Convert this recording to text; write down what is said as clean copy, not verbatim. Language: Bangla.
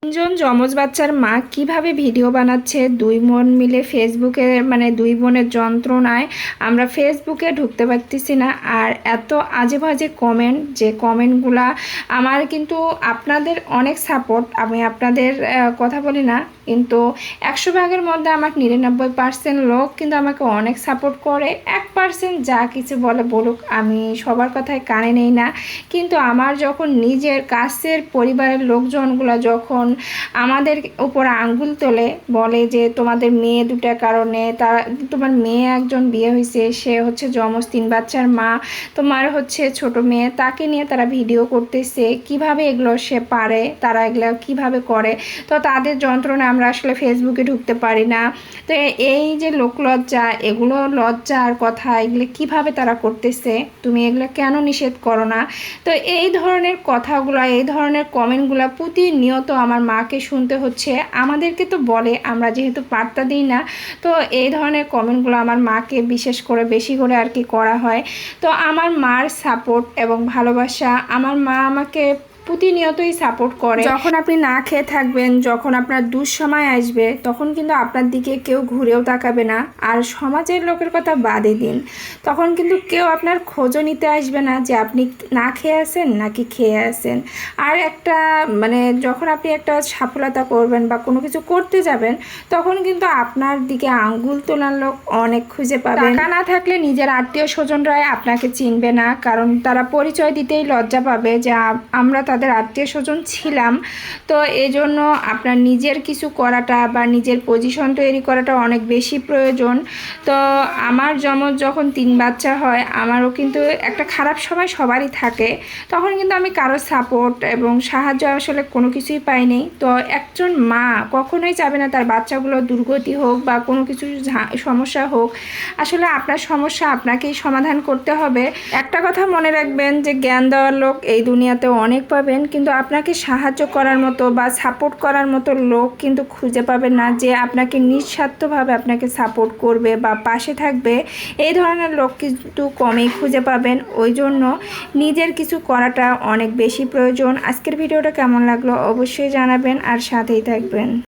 তিনজন যমজ বাচ্চার মা কিভাবে ভিডিও বানাচ্ছে, দুই বোন মিলে ফেসবুকে, মানে দুই বোনের যন্ত্রণায় আমরা ফেসবুকে ঢুকতে পারতেছি না। আর এত আজে বাজে কমেন্ট, যে কমেন্টগুলা আমার কিন্তু আপনাদের অনেক সাপোর্ট, আমি আপনাদের কথা বলি না, কিন্তু 100 ভাগের মধ্যে আমাকে 99% লোক কিন্তু আমাকে অনেক সাপোর্ট করে। 1% যা কিছু বলে বলুক, আমি সবার কথায় কানে নেই না। কিন্তু আমার যখন নিজের কাছের পরিবারের লোকজনগুলো যখন আমাদের উপর আঙ্গুল তোলে, বলে যে তোমাদের মেয়ে দুটার কারণে, তারা, তোমার মেয়ে একজন বিয়ে হয়েছে, সে হচ্ছে যমজ 3 বাচ্চার মা, তোমার হচ্ছে ছোট মেয়ে, তাকে নিয়ে তারা ভিডিও করতেছে, কিভাবে এগুলো সে পারে, তারা এগুলো কিভাবে করে, তো তাদের যন্ত্রণা আমরা আসলে ফেসবুকে ঢুকতে পারি না। তো এই যে লোকলজ্জা, এগুলো লজ্জার কথা, এগুলো কিভাবে তারা করতেছে, তুমি এগুলো কেন নিষেধ করো না? তো এই ধরনের কথাগুলো, এই ধরনের কমেন্টগুলো প্রতিনিয়ত আমার মাকে শুনতে হচ্ছে। আমাদেরকে তো বলে, আমরা যেহেতু পাত্তা দিই না, তো এই ধরনের কমেন্টগুলো আমার মাকে বিশেষ করে বেশি করে আর কি করা হয়। তো আমার মার সাপোর্ট এবং ভালোবাসা, আমার মা আমাকে প্রতিনিয়তই সাপোর্ট করে। যখন আপনি না খেয়ে থাকবেন, যখন আপনার দুঃসময় আসবে, তখন কিন্তু আপনার দিকে কেউ ঘুরেও তাকাবে না। আর সমাজের লোকের কথা বাদে দিন, তখন কিন্তু কেউ আপনার খোঁজও নিতে আসবে না যে আপনি না খেয়ে আছেন নাকি খেয়ে আছেন। আর একটা মানে যখন আপনি একটা সফলতা করবেন বা কোনো কিছু করতে যাবেন, তখন কিন্তু আপনার দিকে আঙ্গুল তোলার লোক অনেক খুঁজে পাবেন। টাকা না থাকলে নিজের আত্মীয় স্বজনরাই আপনাকে চিনবে না, কারণ তারা পরিচয় দিতেই লজ্জা পাবে যে আমরা তাদের আত্মীয় স্বজন ছিলাম। তো এই জন্য আপনার নিজের কিছু করাটা বা নিজের পজিশন তৈরি করাটা অনেক বেশি প্রয়োজন। তো আমার যখন 3 বাচ্চা হয়, আমারও কিন্তু একটা খারাপ সময় সবারই থাকে, তখন কিন্তু আমি কারো সাপোর্ট এবং সাহায্য আসলে কোনো কিছুই পাইনি। তো একজন মা কখনোই চাবে না তার বাচ্চাগুলো দুর্গতি হোক বা কোনো কিছু সমস্যা হোক। আসলে আপনার সমস্যা আপনাকেই সমাধান করতে হবে। একটা কথা মনে রাখবেন যে জ্ঞান দেওয়ার লোক এই দুনিয়াতে অনেক পাবেন, কিন্তু আপনাকে সাহায্য করার মতো বা সাপোর্ট করার মতো লোক কিন্তু খুঁজে পাবেন না, যে আপনাকে নিঃস্বার্থভাবে আপনাকে সাপোর্ট করবে বা পাশে থাকবে। এই ধরনের লোক কিন্তু কমই খুঁজে পাবেন। ওই জন্য নিজের কিছু করাটা অনেক বেশি প্রয়োজন। আজকের ভিডিওটা কেমন লাগলো অবশ্যই জানাবেন, আর সাথেই থাকবেন।